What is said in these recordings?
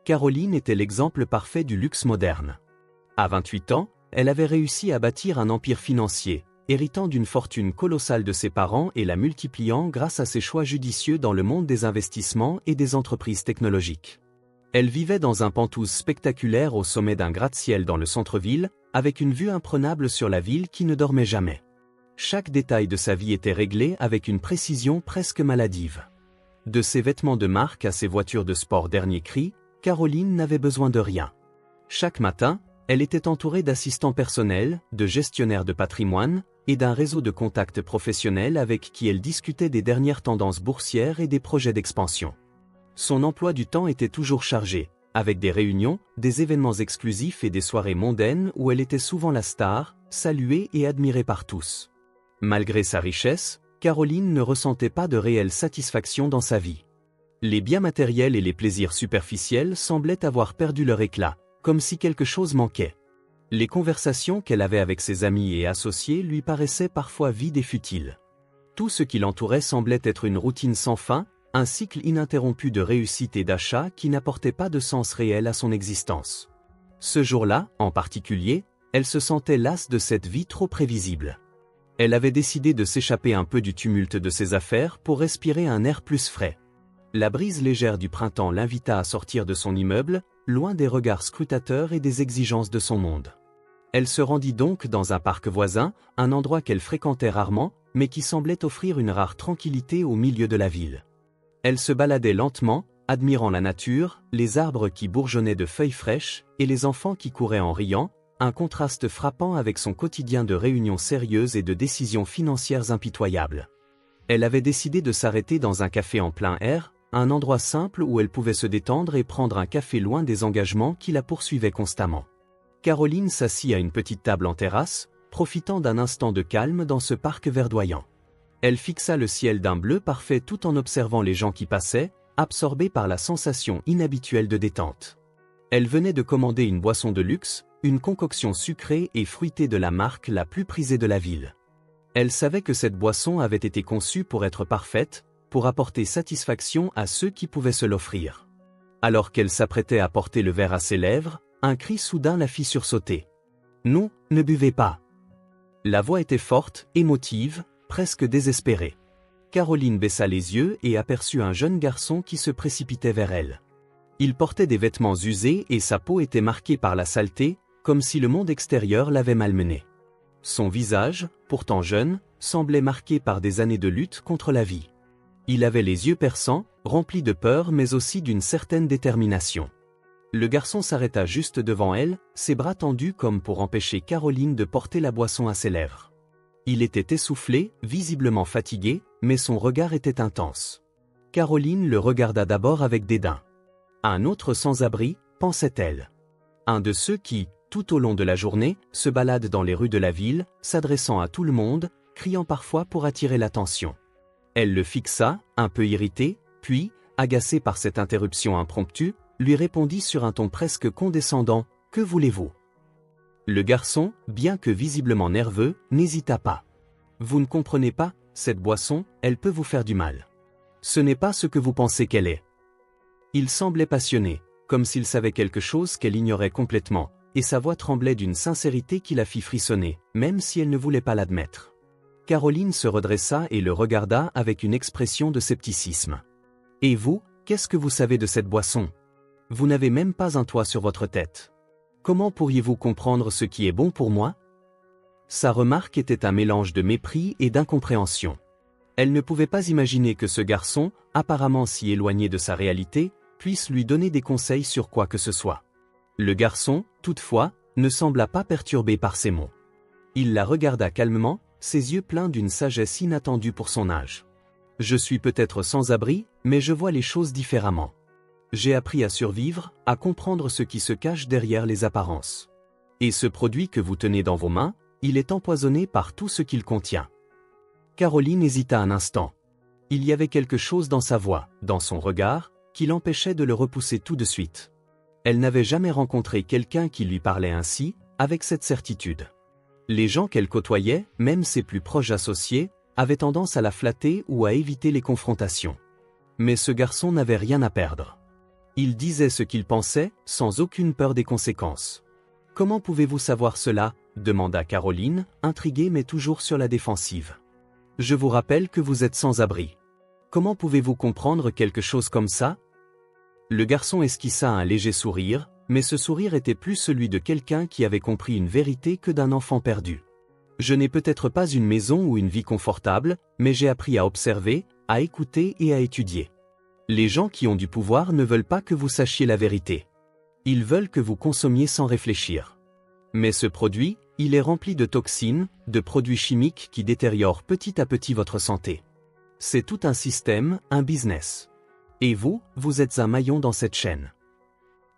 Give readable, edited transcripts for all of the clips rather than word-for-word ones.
Caroline était l'exemple parfait du luxe moderne. À 28 ans, elle avait réussi à bâtir un empire financier, héritant d'une fortune colossale de ses parents et la multipliant grâce à ses choix judicieux dans le monde des investissements et des entreprises technologiques. Elle vivait dans un penthouse spectaculaire au sommet d'un gratte-ciel dans le centre-ville, avec une vue imprenable sur la ville qui ne dormait jamais. Chaque détail de sa vie était réglé avec une précision presque maladive. De ses vêtements de marque à ses voitures de sport dernier cri, Caroline n'avait besoin de rien. Chaque matin, elle était entourée d'assistants personnels, de gestionnaires de patrimoine, et d'un réseau de contacts professionnels avec qui elle discutait des dernières tendances boursières et des projets d'expansion. Son emploi du temps était toujours chargé, avec des réunions, des événements exclusifs et des soirées mondaines où elle était souvent la star, saluée et admirée par tous. Malgré sa richesse, Caroline ne ressentait pas de réelle satisfaction dans sa vie. Les biens matériels et les plaisirs superficiels semblaient avoir perdu leur éclat, comme si quelque chose manquait. Les conversations qu'elle avait avec ses amis et associés lui paraissaient parfois vides et futiles. Tout ce qui l'entourait semblait être une routine sans fin, un cycle ininterrompu de réussite et d'achat qui n'apportait pas de sens réel à son existence. Ce jour-là, en particulier, elle se sentait lasse de cette vie trop prévisible. Elle avait décidé de s'échapper un peu du tumulte de ses affaires pour respirer un air plus frais. La brise légère du printemps l'invita à sortir de son immeuble, loin des regards scrutateurs et des exigences de son monde. Elle se rendit donc dans un parc voisin, un endroit qu'elle fréquentait rarement, mais qui semblait offrir une rare tranquillité au milieu de la ville. Elle se baladait lentement, admirant la nature, les arbres qui bourgeonnaient de feuilles fraîches, et les enfants qui couraient en riant, un contraste frappant avec son quotidien de réunions sérieuses et de décisions financières impitoyables. Elle avait décidé de s'arrêter dans un café en plein air, un endroit simple où elle pouvait se détendre et prendre un café loin des engagements qui la poursuivaient constamment. Caroline s'assit à une petite table en terrasse, profitant d'un instant de calme dans ce parc verdoyant. Elle fixa le ciel d'un bleu parfait tout en observant les gens qui passaient, absorbée par la sensation inhabituelle de détente. Elle venait de commander une boisson de luxe, une concoction sucrée et fruitée de la marque la plus prisée de la ville. Elle savait que cette boisson avait été conçue pour être parfaite, pour apporter satisfaction à ceux qui pouvaient se l'offrir. Alors qu'elle s'apprêtait à porter le verre à ses lèvres, un cri soudain la fit sursauter. « Non, ne buvez pas !» La voix était forte, émotive, presque désespérée. Caroline baissa les yeux et aperçut un jeune garçon qui se précipitait vers elle. Il portait des vêtements usés et sa peau était marquée par la saleté, comme si le monde extérieur l'avait malmené. Son visage, pourtant jeune, semblait marqué par des années de lutte contre la vie. Il avait les yeux perçants, remplis de peur mais aussi d'une certaine détermination. Le garçon s'arrêta juste devant elle, ses bras tendus comme pour empêcher Caroline de porter la boisson à ses lèvres. Il était essoufflé, visiblement fatigué, mais son regard était intense. Caroline le regarda d'abord avec dédain. Un autre sans-abri, pensait-elle. Un de ceux qui, tout au long de la journée, se baladent dans les rues de la ville, s'adressant à tout le monde, criant parfois pour attirer l'attention. Elle le fixa, un peu irritée, puis, agacée par cette interruption impromptue, lui répondit sur un ton presque condescendant, « Que voulez-vous » Le garçon, bien que visiblement nerveux, n'hésita pas. « Vous ne comprenez pas, cette boisson, elle peut vous faire du mal. Ce n'est pas ce que vous pensez qu'elle est. » Il semblait passionné, comme s'il savait quelque chose qu'elle ignorait complètement, et sa voix tremblait d'une sincérité qui la fit frissonner, même si elle ne voulait pas l'admettre. Caroline se redressa et le regarda avec une expression de scepticisme. « Et vous, qu'est-ce que vous savez de cette boisson ? Vous n'avez même pas un toit sur votre tête. Comment pourriez-vous comprendre ce qui est bon pour moi ?» Sa remarque était un mélange de mépris et d'incompréhension. Elle ne pouvait pas imaginer que ce garçon, apparemment si éloigné de sa réalité, puisse lui donner des conseils sur quoi que ce soit. Le garçon, toutefois, ne sembla pas perturbé par ces mots. Il la regarda calmement, ses yeux pleins d'une sagesse inattendue pour son âge. « Je suis peut-être sans abri, mais je vois les choses différemment. J'ai appris à survivre, à comprendre ce qui se cache derrière les apparences. Et ce produit que vous tenez dans vos mains, il est empoisonné par tout ce qu'il contient. » Caroline hésita un instant. Il y avait quelque chose dans sa voix, dans son regard, qui l'empêchait de le repousser tout de suite. Elle n'avait jamais rencontré quelqu'un qui lui parlait ainsi, avec cette certitude. Les gens qu'elle côtoyait, même ses plus proches associés, avaient tendance à la flatter ou à éviter les confrontations. Mais ce garçon n'avait rien à perdre. Il disait ce qu'il pensait, sans aucune peur des conséquences. « Comment pouvez-vous savoir cela » demanda Caroline, intriguée mais toujours sur la défensive. « Je vous rappelle que vous êtes sans abri. Comment pouvez-vous comprendre quelque chose comme ça ?» Le garçon esquissa un léger sourire, mais ce sourire était plus celui de quelqu'un qui avait compris une vérité que d'un enfant perdu. « Je n'ai peut-être pas une maison ou une vie confortable, mais j'ai appris à observer, à écouter et à étudier. Les gens qui ont du pouvoir ne veulent pas que vous sachiez la vérité. Ils veulent que vous consommiez sans réfléchir. Mais ce produit, il est rempli de toxines, de produits chimiques qui détériorent petit à petit votre santé. C'est tout un système, un business. Et vous, vous êtes un maillon dans cette chaîne. »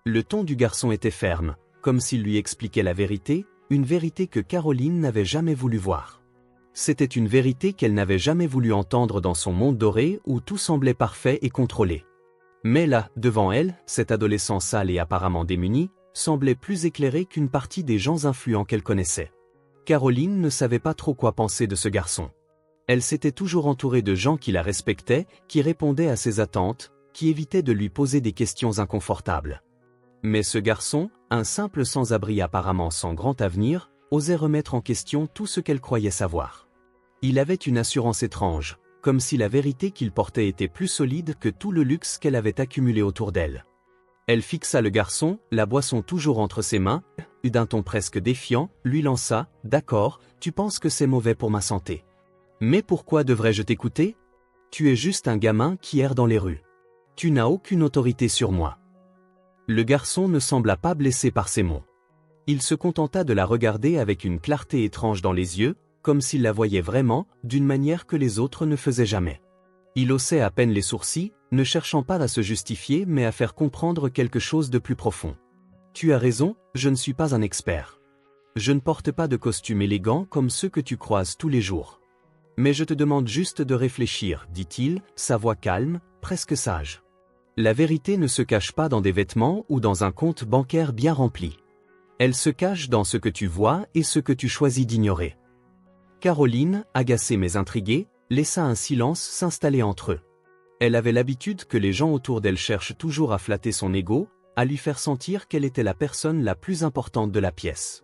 Le ton du garçon était ferme, comme s'il lui expliquait la vérité, une vérité que Caroline n'avait jamais voulu voir. C'était une vérité qu'elle n'avait jamais voulu entendre dans son monde doré où tout semblait parfait et contrôlé. Mais là, devant elle, cet adolescent sale et apparemment démuni, semblait plus éclairé qu'une partie des gens influents qu'elle connaissait. Caroline ne savait pas trop quoi penser de ce garçon. Elle s'était toujours entourée de gens qui la respectaient, qui répondaient à ses attentes, qui évitaient de lui poser des questions inconfortables. Mais ce garçon, un simple sans-abri apparemment sans grand avenir, osait remettre en question tout ce qu'elle croyait savoir. Il avait une assurance étrange, comme si la vérité qu'il portait était plus solide que tout le luxe qu'elle avait accumulé autour d'elle. Elle fixa le garçon, la boisson toujours entre ses mains, et d'un ton presque défiant, lui lança « D'accord, tu penses que c'est mauvais pour ma santé. Mais pourquoi devrais-je t'écouter ? Tu es juste un gamin qui erre dans les rues. Tu n'as aucune autorité sur moi. » Le garçon ne sembla pas blessé par ces mots. Il se contenta de la regarder avec une clarté étrange dans les yeux, comme s'il la voyait vraiment, d'une manière que les autres ne faisaient jamais. Il haussait à peine les sourcils, ne cherchant pas à se justifier mais à faire comprendre quelque chose de plus profond. « Tu as raison, je ne suis pas un expert. Je ne porte pas de costume élégant comme ceux que tu croises tous les jours. Mais je te demande juste de réfléchir, dit-il, sa voix calme, presque sage. La vérité ne se cache pas dans des vêtements ou dans un compte bancaire bien rempli. Elle se cache dans ce que tu vois et ce que tu choisis d'ignorer. » Caroline, agacée mais intriguée, laissa un silence s'installer entre eux. Elle avait l'habitude que les gens autour d'elle cherchent toujours à flatter son ego, à lui faire sentir qu'elle était la personne la plus importante de la pièce.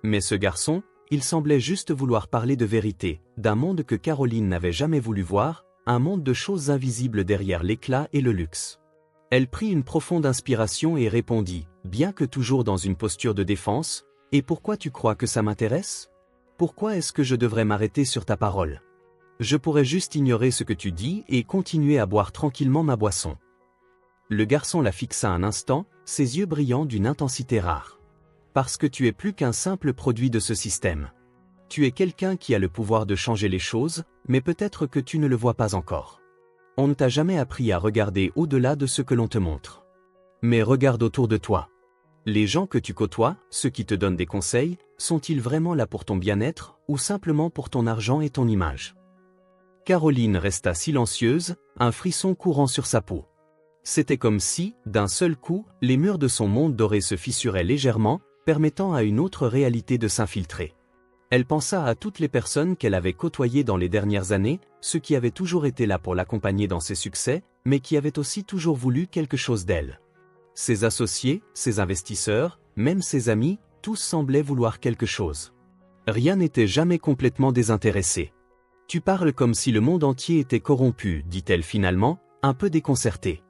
Mais ce garçon, il semblait juste vouloir parler de vérité, d'un monde que Caroline n'avait jamais voulu voir, un monde de choses invisibles derrière l'éclat et le luxe. Elle prit une profonde inspiration et répondit, bien que toujours dans une posture de défense, « Et pourquoi tu crois que ça m'intéresse ? Pourquoi est-ce que je devrais m'arrêter sur ta parole ? Je pourrais juste ignorer ce que tu dis et continuer à boire tranquillement ma boisson. » Le garçon la fixa un instant, ses yeux brillant d'une intensité rare. « Parce que tu es plus qu'un simple produit de ce système. Tu es quelqu'un qui a le pouvoir de changer les choses, mais peut-être que tu ne le vois pas encore. On ne t'a jamais appris à regarder au-delà de ce que l'on te montre. Mais regarde autour de toi. Les gens que tu côtoies, ceux qui te donnent des conseils, sont-ils vraiment là pour ton bien-être, ou simplement pour ton argent et ton image ? » Caroline resta silencieuse, un frisson courant sur sa peau. C'était comme si, d'un seul coup, les murs de son monde doré se fissuraient légèrement, permettant à une autre réalité de s'infiltrer. Elle pensa à toutes les personnes qu'elle avait côtoyées dans les dernières années, ceux qui avaient toujours été là pour l'accompagner dans ses succès, mais qui avaient aussi toujours voulu quelque chose d'elle. Ses associés, ses investisseurs, même ses amis, tous semblaient vouloir quelque chose. Rien n'était jamais complètement désintéressé. « Tu parles comme si le monde entier était corrompu, dit-elle finalement, un peu déconcertée.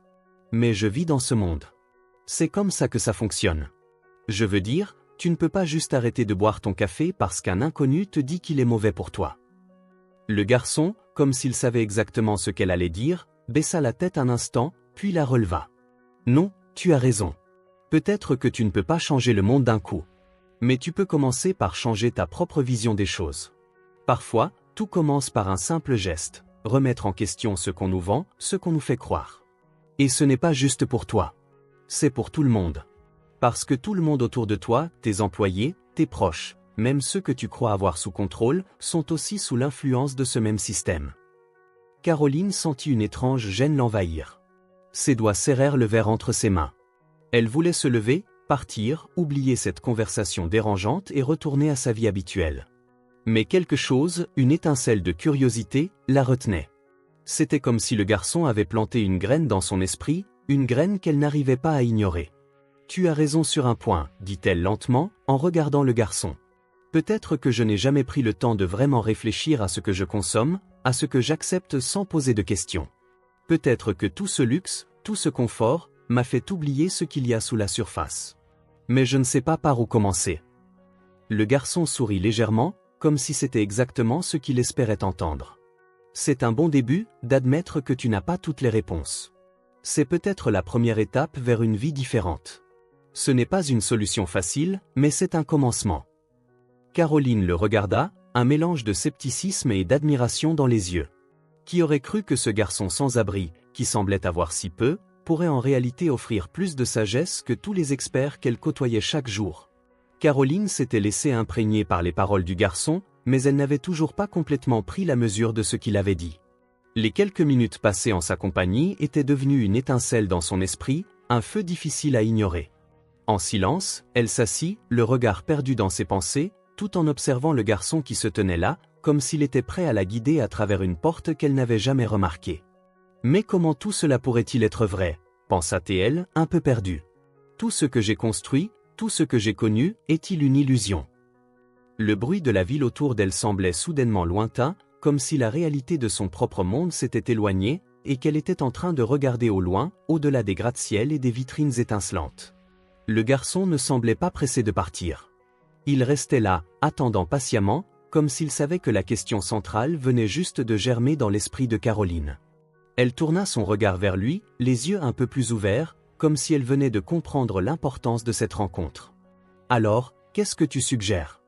Mais je vis dans ce monde. C'est comme ça que ça fonctionne. Je veux dire, tu ne peux pas juste arrêter de boire ton café parce qu'un inconnu te dit qu'il est mauvais pour toi. » Le garçon, comme s'il savait exactement ce qu'elle allait dire, baissa la tête un instant, puis la releva. « Non, tu as raison. Peut-être que tu ne peux pas changer le monde d'un coup. Mais tu peux commencer par changer ta propre vision des choses. Parfois, tout commence par un simple geste, remettre en question ce qu'on nous vend, ce qu'on nous fait croire. Et ce n'est pas juste pour toi. C'est pour tout le monde. Parce que tout le monde autour de toi, tes employés, tes proches, même ceux que tu crois avoir sous contrôle, sont aussi sous l'influence de ce même système. » Caroline sentit une étrange gêne l'envahir. Ses doigts serrèrent le verre entre ses mains. Elle voulait se lever, partir, oublier cette conversation dérangeante et retourner à sa vie habituelle. Mais quelque chose, une étincelle de curiosité, la retenait. C'était comme si le garçon avait planté une graine dans son esprit, une graine qu'elle n'arrivait pas à ignorer. Tu as raison sur un point, dit-elle lentement, en regardant le garçon. Peut-être que je n'ai jamais pris le temps de vraiment réfléchir à ce que je consomme, à ce que j'accepte sans poser de questions. Peut-être que tout ce luxe, tout ce confort, m'a fait oublier ce qu'il y a sous la surface. Mais je ne sais pas par où commencer. Le garçon sourit légèrement, comme si c'était exactement ce qu'il espérait entendre. C'est un bon début, d'admettre que tu n'as pas toutes les réponses. C'est peut-être la première étape vers une vie différente. Ce n'est pas une solution facile, mais c'est un commencement. Caroline le regarda, un mélange de scepticisme et d'admiration dans les yeux. Qui aurait cru que ce garçon sans abri, qui semblait avoir si peu, pourrait en réalité offrir plus de sagesse que tous les experts qu'elle côtoyait chaque jour. Caroline s'était laissée imprégner par les paroles du garçon, mais elle n'avait toujours pas complètement pris la mesure de ce qu'il avait dit. Les quelques minutes passées en sa compagnie étaient devenues une étincelle dans son esprit, un feu difficile à ignorer. En silence, elle s'assit, le regard perdu dans ses pensées, tout en observant le garçon qui se tenait là, comme s'il était prêt à la guider à travers une porte qu'elle n'avait jamais remarquée. Mais comment tout cela pourrait-il être vrai, pensa-t-elle, un peu perdue. Tout ce que j'ai construit, tout ce que j'ai connu, est-il une illusion? Le bruit de la ville autour d'elle semblait soudainement lointain, comme si la réalité de son propre monde s'était éloignée, et qu'elle était en train de regarder au loin, au-delà des gratte-ciel et des vitrines étincelantes. Le garçon ne semblait pas pressé de partir. Il restait là, attendant patiemment, comme s'il savait que la question centrale venait juste de germer dans l'esprit de Caroline. Elle tourna son regard vers lui, les yeux un peu plus ouverts, comme si elle venait de comprendre l'importance de cette rencontre. « Alors, qu'est-ce que tu suggères ?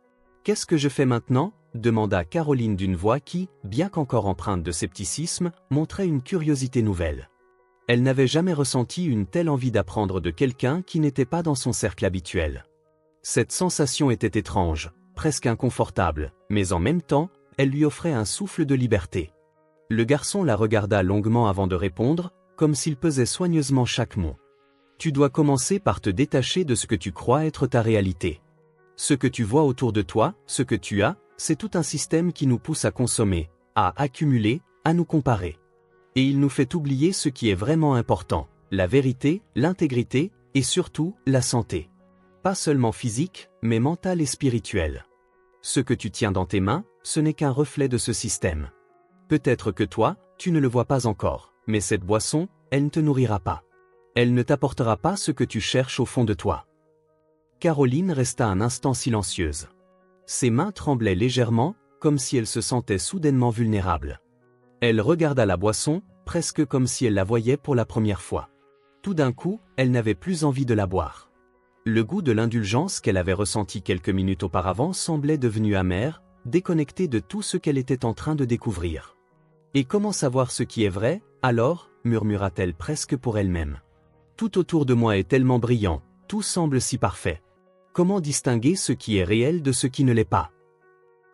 Qu'est-ce que je fais maintenant ?» demanda Caroline d'une voix qui, bien qu'encore empreinte de scepticisme, montrait une curiosité nouvelle. Elle n'avait jamais ressenti une telle envie d'apprendre de quelqu'un qui n'était pas dans son cercle habituel. Cette sensation était étrange, presque inconfortable, mais en même temps, elle lui offrait un souffle de liberté. Le garçon la regarda longuement avant de répondre, comme s'il pesait soigneusement chaque mot. « Tu dois commencer par te détacher de ce que tu crois être ta réalité. Ce que tu vois autour de toi, ce que tu as, c'est tout un système qui nous pousse à consommer, à accumuler, à nous comparer. Et il nous fait oublier ce qui est vraiment important, la vérité, l'intégrité, et surtout, la santé. Pas seulement physique, mais mentale et spirituelle. Ce que tu tiens dans tes mains, ce n'est qu'un reflet de ce système. Peut-être que toi, tu ne le vois pas encore, mais cette boisson, elle ne te nourrira pas. Elle ne t'apportera pas ce que tu cherches au fond de toi. » Caroline resta un instant silencieuse. Ses mains tremblaient légèrement, comme si elle se sentait soudainement vulnérable. Elle regarda la boisson, presque comme si elle la voyait pour la première fois. Tout d'un coup, elle n'avait plus envie de la boire. Le goût de l'indulgence qu'elle avait ressenti quelques minutes auparavant semblait devenu amer, déconnecté de tout ce qu'elle était en train de découvrir. « Et comment savoir ce qui est vrai, alors ?» murmura-t-elle presque pour elle-même. « Tout autour de moi est tellement brillant, tout semble si parfait. Comment distinguer ce qui est réel de ce qui ne l'est pas ?»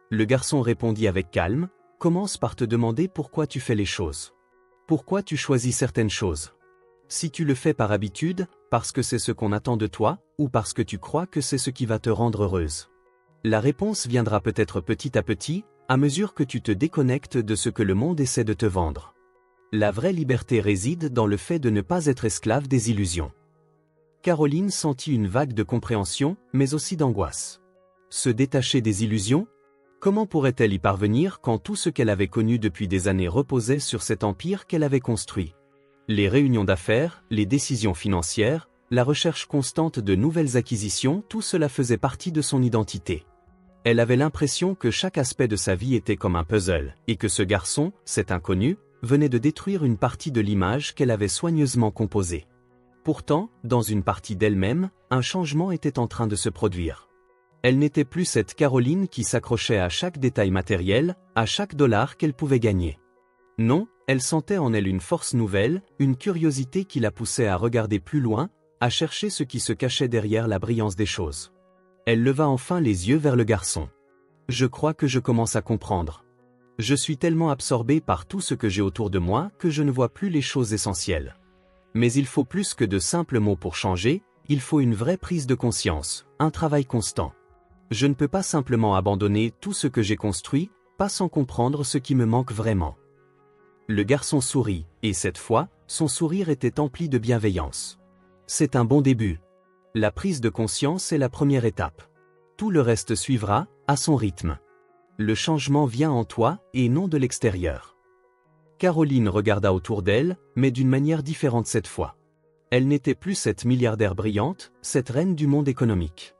Le garçon répondit avec calme, « Commence par te demander pourquoi tu fais les choses. Pourquoi tu choisis certaines choses. Si tu le fais par habitude, parce que c'est ce qu'on attend de toi, ou parce que tu crois que c'est ce qui va te rendre heureuse. La réponse viendra peut-être petit à petit, à mesure que tu te déconnectes de ce que le monde essaie de te vendre. La vraie liberté réside dans le fait de ne pas être esclave des illusions. » Caroline sentit une vague de compréhension, mais aussi d'angoisse. Se détacher des illusions? Comment pourrait-elle y parvenir quand tout ce qu'elle avait connu depuis des années reposait sur cet empire qu'elle avait construit? Les réunions d'affaires, les décisions financières, la recherche constante de nouvelles acquisitions, tout cela faisait partie de son identité. Elle avait l'impression que chaque aspect de sa vie était comme un puzzle, et que ce garçon, cet inconnu, venait de détruire une partie de l'image qu'elle avait soigneusement composée. Pourtant, dans une partie d'elle-même, un changement était en train de se produire. Elle n'était plus cette Caroline qui s'accrochait à chaque détail matériel, à chaque dollar qu'elle pouvait gagner. Non, elle sentait en elle une force nouvelle, une curiosité qui la poussait à regarder plus loin, à chercher ce qui se cachait derrière la brillance des choses. Elle leva enfin les yeux vers le garçon. « Je crois que je commence à comprendre. Je suis tellement absorbée par tout ce que j'ai autour de moi que je ne vois plus les choses essentielles. Mais il faut plus que de simples mots pour changer, il faut une vraie prise de conscience, un travail constant. Je ne peux pas simplement abandonner tout ce que j'ai construit, pas sans comprendre ce qui me manque vraiment. » Le garçon sourit, et cette fois, Son sourire était empli de bienveillance. C'est un bon début. La prise de conscience est la première étape. Tout le reste suivra, à son rythme. Le changement vient en toi et non de l'extérieur. Caroline regarda autour d'elle, mais d'une manière différente cette fois. Elle n'était plus cette milliardaire brillante, cette reine du monde économique.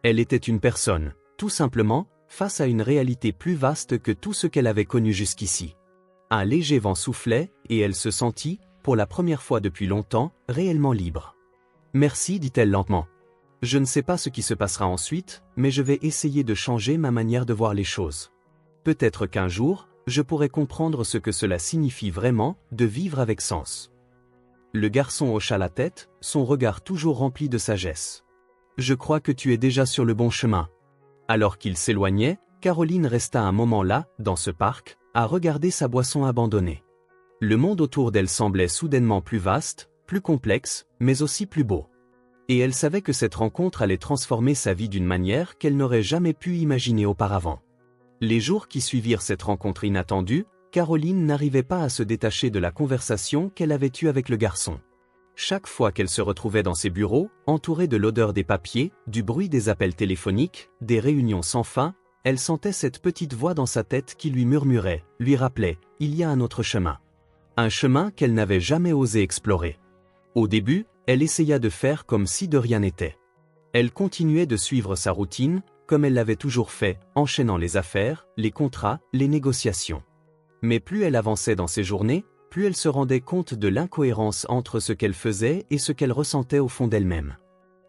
Elle était une personne, tout simplement, face à une réalité plus vaste que tout ce qu'elle avait connu jusqu'ici. Un léger vent soufflait, et elle se sentit, pour la première fois depuis longtemps, réellement libre. « Merci » dit-elle lentement. « Je ne sais pas ce qui se passera ensuite, mais je vais essayer de changer ma manière de voir les choses. Peut-être qu'un jour, je pourrai comprendre ce que cela signifie vraiment, de vivre avec sens. » Le garçon hocha la tête, son regard toujours rempli de sagesse. « Je crois que tu es déjà sur le bon chemin. » Alors qu'il s'éloignait, Caroline resta un moment là, dans ce parc, à regarder sa boisson abandonnée. Le monde autour d'elle semblait soudainement plus vaste, plus complexe, mais aussi plus beau. Et elle savait que cette rencontre allait transformer sa vie d'une manière qu'elle n'aurait jamais pu imaginer auparavant. Les jours qui suivirent cette rencontre inattendue, Caroline n'arrivait pas à se détacher de la conversation qu'elle avait eue avec le garçon. Chaque fois qu'elle se retrouvait dans ses bureaux, entourée de l'odeur des papiers, du bruit des appels téléphoniques, des réunions sans fin, elle sentait cette petite voix dans sa tête qui lui murmurait, lui rappelait, il y a un autre chemin. Un chemin qu'elle n'avait jamais osé explorer. Au début, elle essaya de faire comme si de rien n'était. Elle continuait de suivre sa routine, comme elle l'avait toujours fait, enchaînant les affaires, les contrats, les négociations. Mais plus elle avançait dans ses journées, plus elle se rendait compte de l'incohérence entre ce qu'elle faisait et ce qu'elle ressentait au fond d'elle-même.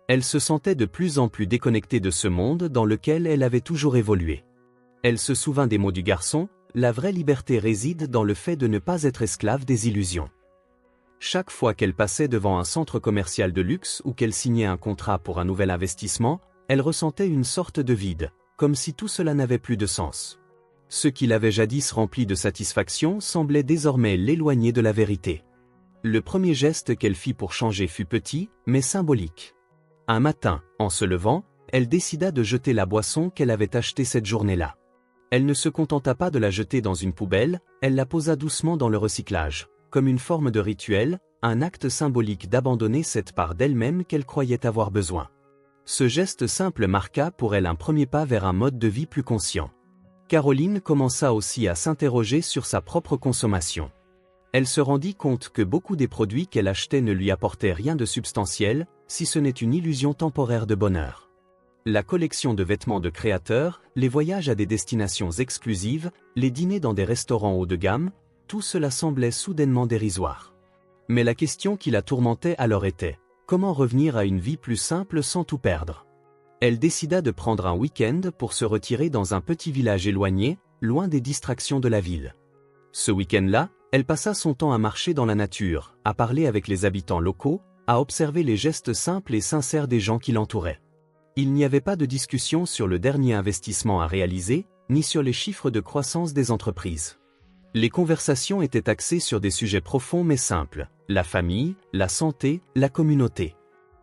Elle se sentait de plus en plus déconnectée de ce monde dans lequel elle avait toujours évolué. Elle se souvint des mots du garçon, la vraie liberté réside dans le fait de ne pas être esclave des illusions. Chaque fois qu'elle passait devant un centre commercial de luxe ou qu'elle signait un contrat pour un nouvel investissement, elle ressentait une sorte de vide, comme si tout cela n'avait plus de sens. Ce qui l'avait jadis rempli de satisfaction semblait désormais l'éloigner de la vérité. Le premier geste qu'elle fit pour changer fut petit, mais symbolique. Un matin, en se levant, elle décida de jeter la boisson qu'elle avait achetée cette journée-là. Elle ne se contenta pas de la jeter dans une poubelle, elle la posa doucement dans le recyclage, comme une forme de rituel, un acte symbolique d'abandonner cette part d'elle-même qu'elle croyait avoir besoin. Ce geste simple marqua pour elle un premier pas vers un mode de vie plus conscient. Caroline commença aussi à s'interroger sur sa propre consommation. Elle se rendit compte que beaucoup des produits qu'elle achetait ne lui apportaient rien de substantiel, si ce n'est une illusion temporaire de bonheur. La collection de vêtements de créateurs, les voyages à des destinations exclusives, les dîners dans des restaurants haut de gamme, tout cela semblait soudainement dérisoire. Mais la question qui la tourmentait alors était, comment revenir à une vie plus simple sans tout perdre ? Elle décida de prendre un week-end pour se retirer dans un petit village éloigné, loin des distractions de la ville. Ce week-end-là, elle passa son temps à marcher dans la nature, à parler avec les habitants locaux, à observer les gestes simples et sincères des gens qui l'entouraient. Il n'y avait pas de discussion sur le dernier investissement à réaliser, ni sur les chiffres de croissance des entreprises. Les conversations étaient axées sur des sujets profonds mais simples, la famille, la santé, la communauté.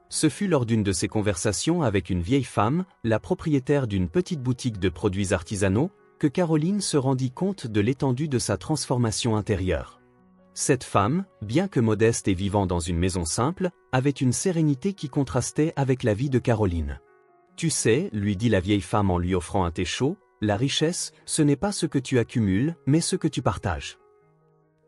Ce fut lors d'une de ces conversations avec une vieille femme, la propriétaire d'une petite boutique de produits artisanaux, que Caroline se rendit compte de l'étendue de sa transformation intérieure. Cette femme, bien que modeste et vivant dans une maison simple, avait une sérénité qui contrastait avec la vie de Caroline. « Tu sais, lui dit la vieille femme en lui offrant un thé chaud, la richesse, ce n'est pas ce que tu accumules, mais ce que tu partages. »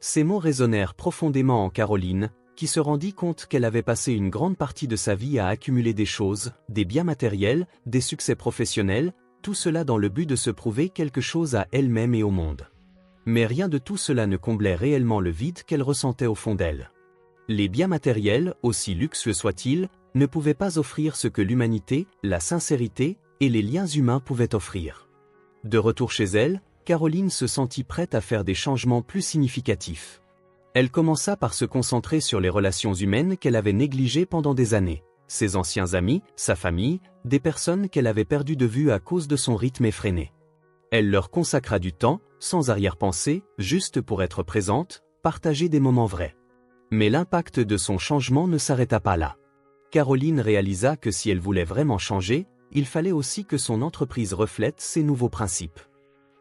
Ces mots résonnèrent profondément en Caroline, qui se rendit compte qu'elle avait passé une grande partie de sa vie à accumuler des choses, des biens matériels, des succès professionnels, tout cela dans le but de se prouver quelque chose à elle-même et au monde. Mais rien de tout cela ne comblait réellement le vide qu'elle ressentait au fond d'elle. Les biens matériels, aussi luxueux soient-ils, ne pouvaient pas offrir ce que l'humanité, la sincérité et les liens humains pouvaient offrir. De retour chez elle, Caroline se sentit prête à faire des changements plus significatifs. Elle commença par se concentrer sur les relations humaines qu'elle avait négligées pendant des années, ses anciens amis, sa famille, des personnes qu'elle avait perdues de vue à cause de son rythme effréné. Elle leur consacra du temps, sans arrière-pensée, juste pour être présente, partager des moments vrais. Mais l'impact de son changement ne s'arrêta pas là. Caroline réalisa que si elle voulait vraiment changer, il fallait aussi que son entreprise reflète ses nouveaux principes.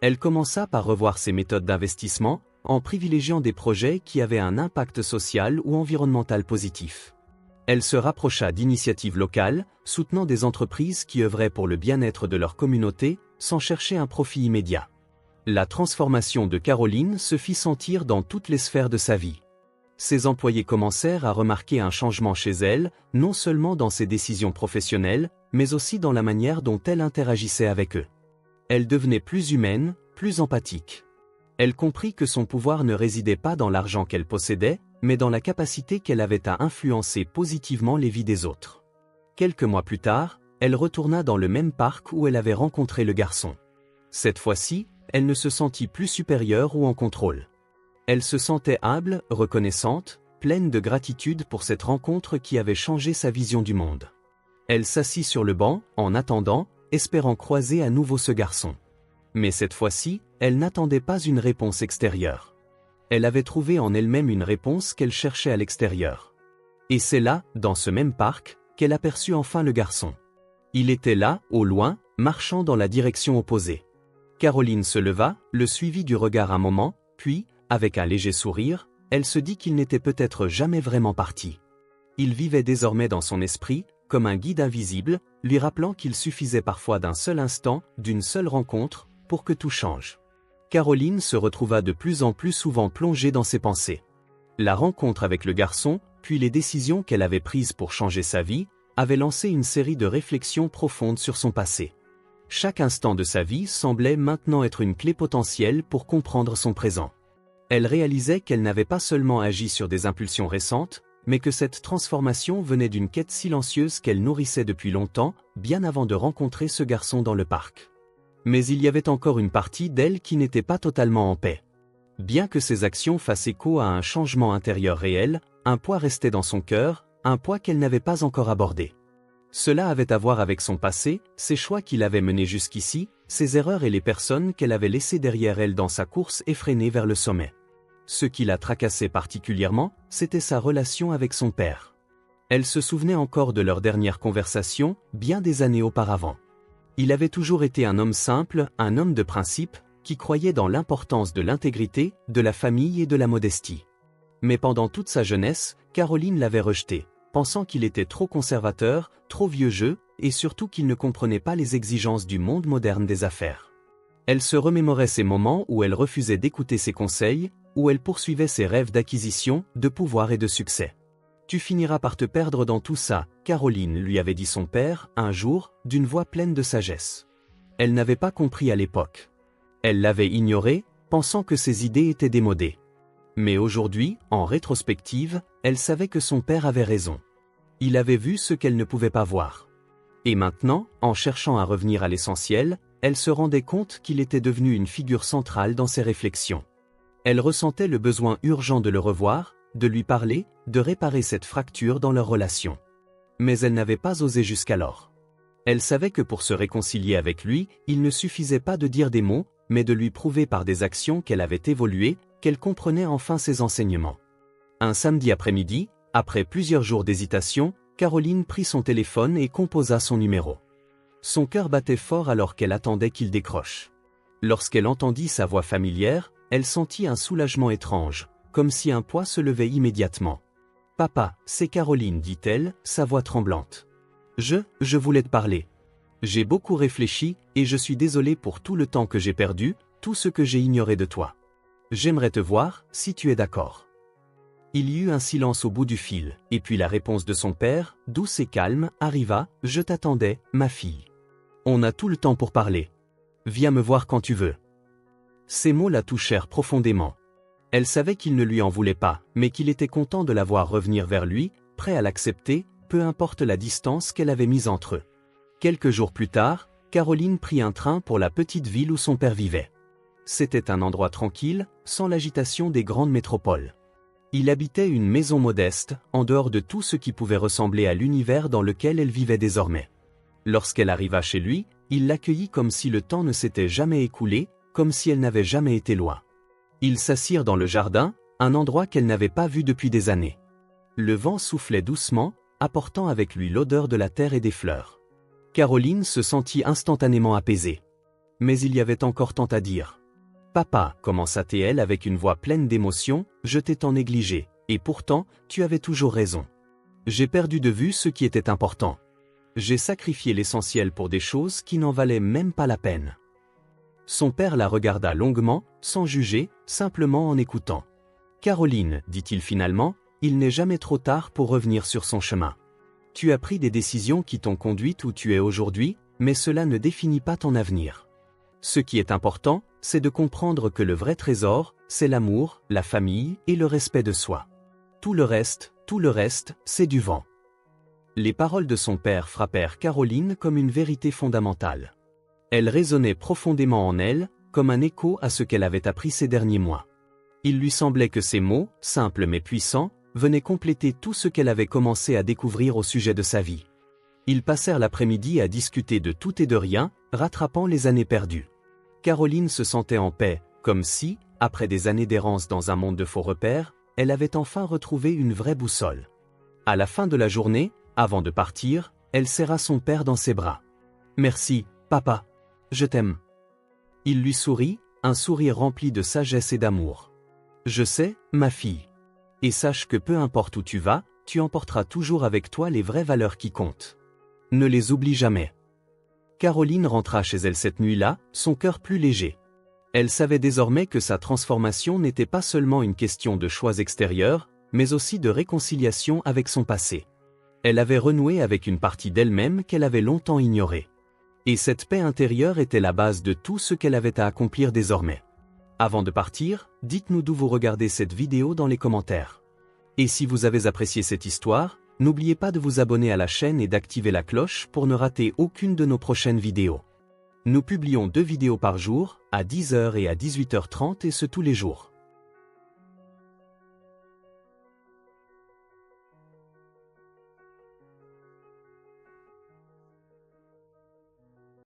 Elle commença par revoir ses méthodes d'investissement, en privilégiant des projets qui avaient un impact social ou environnemental positif. Elle se rapprocha d'initiatives locales, soutenant des entreprises qui œuvraient pour le bien-être de leur communauté, sans chercher un profit immédiat. La transformation de Caroline se fit sentir dans toutes les sphères de sa vie. Ses employés commencèrent à remarquer un changement chez elle, non seulement dans ses décisions professionnelles, mais aussi dans la manière dont elle interagissait avec eux. Elle devenait plus humaine, plus empathique. Elle comprit que son pouvoir ne résidait pas dans l'argent qu'elle possédait, mais dans la capacité qu'elle avait à influencer positivement les vies des autres. Quelques mois plus tard, elle retourna dans le même parc où elle avait rencontré le garçon. Cette fois-ci, elle ne se sentit plus supérieure ou en contrôle. Elle se sentait humble, reconnaissante, pleine de gratitude pour cette rencontre qui avait changé sa vision du monde. Elle s'assit sur le banc, en attendant, espérant croiser à nouveau ce garçon. Mais cette fois-ci, elle n'attendait pas une réponse extérieure. Elle avait trouvé en elle-même une réponse qu'elle cherchait à l'extérieur. Et c'est là, dans ce même parc, qu'elle aperçut enfin le garçon. Il était là, au loin, marchant dans la direction opposée. Caroline se leva, le suivit du regard un moment, puis, avec un léger sourire, elle se dit qu'il n'était peut-être jamais vraiment parti. Il vivait désormais dans son esprit, comme un guide invisible, lui rappelant qu'il suffisait parfois d'un seul instant, d'une seule rencontre, pour que tout change. Caroline se retrouva de plus en plus souvent plongée dans ses pensées. La rencontre avec le garçon, puis les décisions qu'elle avait prises pour changer sa vie, avaient lancé une série de réflexions profondes sur son passé. Chaque instant de sa vie semblait maintenant être une clé potentielle pour comprendre son présent. Elle réalisait qu'elle n'avait pas seulement agi sur des impulsions récentes, mais que cette transformation venait d'une quête silencieuse qu'elle nourrissait depuis longtemps, bien avant de rencontrer ce garçon dans le parc. Mais il y avait encore une partie d'elle qui n'était pas totalement en paix. Bien que ses actions fassent écho à un changement intérieur réel, un poids restait dans son cœur, un poids qu'elle n'avait pas encore abordé. Cela avait à voir avec son passé, ses choix qui l'avaient menée jusqu'ici, ses erreurs et les personnes qu'elle avait laissées derrière elle dans sa course effrénée vers le sommet. Ce qui la tracassait particulièrement, c'était sa relation avec son père. Elle se souvenait encore de leur dernière conversation, bien des années auparavant. Il avait toujours été un homme simple, un homme de principe, qui croyait dans l'importance de l'intégrité, de la famille et de la modestie. Mais pendant toute sa jeunesse, Caroline l'avait rejeté, pensant qu'il était trop conservateur, trop vieux jeu, et surtout qu'il ne comprenait pas les exigences du monde moderne des affaires. Elle se remémorait ces moments où elle refusait d'écouter ses conseils, où elle poursuivait ses rêves d'acquisition, de pouvoir et de succès. « Tu finiras par te perdre dans tout ça », Caroline lui avait dit son père, un jour, d'une voix pleine de sagesse. Elle n'avait pas compris à l'époque. Elle l'avait ignoré, pensant que ses idées étaient démodées. Mais aujourd'hui, en rétrospective, elle savait que son père avait raison. Il avait vu ce qu'elle ne pouvait pas voir. Et maintenant, en cherchant à revenir à l'essentiel, elle se rendait compte qu'il était devenu une figure centrale dans ses réflexions. Elle ressentait le besoin urgent de le revoir, de lui parler, de réparer cette fracture dans leur relation. Mais elle n'avait pas osé jusqu'alors. Elle savait que pour se réconcilier avec lui, il ne suffisait pas de dire des mots, mais de lui prouver par des actions qu'elle avait évolué, qu'elle comprenait enfin ses enseignements. Un samedi après-midi, après plusieurs jours d'hésitation, Caroline prit son téléphone et composa son numéro. Son cœur battait fort alors qu'elle attendait qu'il décroche. Lorsqu'elle entendit sa voix familière, elle sentit un soulagement étrange, comme si un poids se levait immédiatement. « Papa, c'est Caroline, dit-elle, sa voix tremblante. Je voulais te parler. J'ai beaucoup réfléchi, et je suis désolée pour tout le temps que j'ai perdu, tout ce que j'ai ignoré de toi. J'aimerais te voir, si tu es d'accord. » Il y eut un silence au bout du fil, et puis la réponse de son père, douce et calme, arriva. « Je t'attendais, ma fille. On a tout le temps pour parler. Viens me voir quand tu veux. » Ces mots la touchèrent profondément. Elle savait qu'il ne lui en voulait pas, mais qu'il était content de la voir revenir vers lui, prêt à l'accepter, peu importe la distance qu'elle avait mise entre eux. Quelques jours plus tard, Caroline prit un train pour la petite ville où son père vivait. C'était un endroit tranquille, sans l'agitation des grandes métropoles. Il habitait une maison modeste, en dehors de tout ce qui pouvait ressembler à l'univers dans lequel elle vivait désormais. Lorsqu'elle arriva chez lui, il l'accueillit comme si le temps ne s'était jamais écoulé, comme si elle n'avait jamais été loin. Ils s'assirent dans le jardin, un endroit qu'elle n'avait pas vu depuis des années. Le vent soufflait doucement, apportant avec lui l'odeur de la terre et des fleurs. Caroline se sentit instantanément apaisée. Mais il y avait encore tant à dire. « Papa, commença-t-elle avec une voix pleine d'émotion, je t'ai tant négligé, et pourtant, tu avais toujours raison. J'ai perdu de vue ce qui était important. J'ai sacrifié l'essentiel pour des choses qui n'en valaient même pas la peine. Son père la regarda longuement, sans juger, simplement en écoutant. Caroline, dit-il finalement, il n'est jamais trop tard pour revenir sur son chemin. Tu as pris des décisions qui t'ont conduite où tu es aujourd'hui, mais cela ne définit pas ton avenir. Ce qui est important, c'est de comprendre que le vrai trésor, c'est l'amour, la famille et le respect de soi. Tout le reste, c'est du vent. Les paroles de son père frappèrent Caroline comme une vérité fondamentale. Elles résonnaient profondément en elle, comme un écho à ce qu'elle avait appris ces derniers mois. Il lui semblait que ces mots, simples mais puissants, venaient compléter tout ce qu'elle avait commencé à découvrir au sujet de sa vie. Ils passèrent l'après-midi à discuter de tout et de rien, rattrapant les années perdues. Caroline se sentait en paix, comme si, après des années d'errance dans un monde de faux repères, elle avait enfin retrouvé une vraie boussole. À la fin de la journée, avant de partir, elle serra son père dans ses bras. « Merci, papa. Je t'aime. » Il lui sourit, un sourire rempli de sagesse et d'amour. « Je sais, ma fille. Et sache que peu importe où tu vas, tu emporteras toujours avec toi les vraies valeurs qui comptent. Ne les oublie jamais. » Caroline rentra chez elle cette nuit-là, son cœur plus léger. Elle savait désormais que sa transformation n'était pas seulement une question de choix extérieurs, mais aussi de réconciliation avec son passé. Elle avait renoué avec une partie d'elle-même qu'elle avait longtemps ignorée. Et cette paix intérieure était la base de tout ce qu'elle avait à accomplir désormais. Avant de partir, dites-nous d'où vous regardez cette vidéo dans les commentaires. Et si vous avez apprécié cette histoire, n'oubliez pas de vous abonner à la chaîne et d'activer la cloche pour ne rater aucune de nos prochaines vidéos. Nous publions 2 vidéos par jour, à 10h et à 18h30 et ce tous les jours.